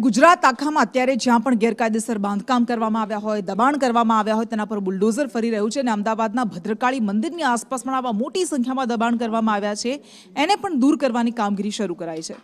ગુજરાત આખામાં અત્યારે જ્યાં પણ ગેરકાયદેસર બાંધકામ કરવામાં આવ્યા હોય, દબાણ કરવામાં આવ્યા હોય, તેના પર બુલડોઝર ફરી રહ્યું છે અને અમદાવાદના ભદ્રકાળી મંદિરની આસપાસ પણ આવા મોટી સંખ્યામાં દબાણ કરવામાં આવ્યા છે, એને પણ દૂર કરવાની કામગીરી શરૂ કરાઈ છે।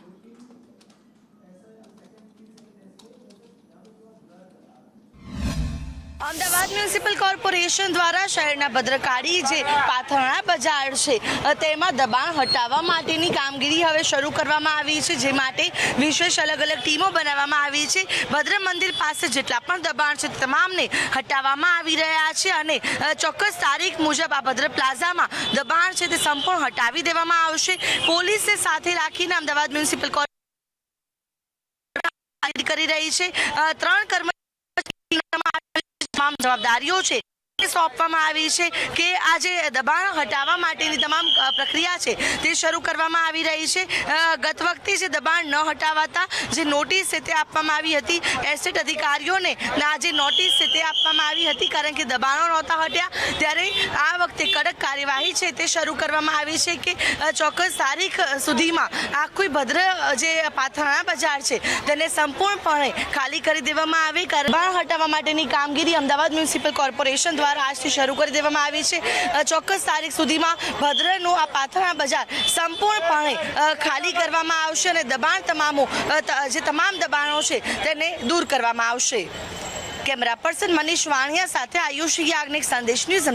અમદાવાદ મ્યુનિસિપલ કોર્પોરેશન દ્વારા શહેરના ભદ્રકાળી જે પાથરણા બજાર છે તેમાં દબાણ હટાવવા માટેની કામગીરી હવે શરૂ કરવામાં આવી છે, જે માટે વિશેષ અલગ અલગ ટીમો બનાવવામાં આવી છે। ભદ્ર મંદિર પાસે જેટલા પણ દબાણ છે તમામને હટાવવામાં આવી રહ્યા છે અને ચોક્કસ તારીખ મુજબ આ ભદ્ર પ્લાઝામાં દબાણ છે તે સંપૂર્ણ હટાવી દેવામાં આવશે। પોલીસે સાથે રાખીને અમદાવાદ મ્યુનિસિપલ કોર્પોરેશન કરી રહી છે। 3 કર્મચારીઓ તમામ જવાબદારીઓ છે સોંપવામાં આવી છે કે આ જે દબાણ હટાવવા માટેની તમામ પ્રક્રિયા છે તે શરૂ કરવામાં આવી રહી છે। ગત વખતે જે દબાણ ન હટાવાતા જે નોટિસ છે તે આપવામાં આવી હતી એસ્ટેટ અધિકારીઓને, આ જે નોટિસ છે તે આપવામાં આવી હતી કારણ કે દબાણો નહોતા હટ્યા, ત્યારે આ વખતે કડક કાર્યવાહી છે તે શરૂ કરવામાં આવી છે કે ચોક્કસ તારીખ સુધીમાં આખું ભદ્ર જે પાથરણા બજાર છે તેને સંપૂર્ણપણે ખાલી કરી દેવામાં આવે। દબાણ હટાવવા માટેની કામગીરી અમદાવાદ મ્યુનિસિપલ કોર્પોરેશન દ્વારા આજથી શરૂ કરી દેવામાં આવી છે। ચોક્કસ તારીખ સુધીમાં ભદ્રનું આ પાથરણા બજાર સંપૂર્ણપણે ખાલી કરવામાં આવશે અને તમામ દબાણો છે તેને દૂર કરવામાં આવશે। કેમેરા પર્સન મનીષ વાણિયા સાથે આયુષ યાજ્ઞિક, સંદેશ ન્યૂઝ।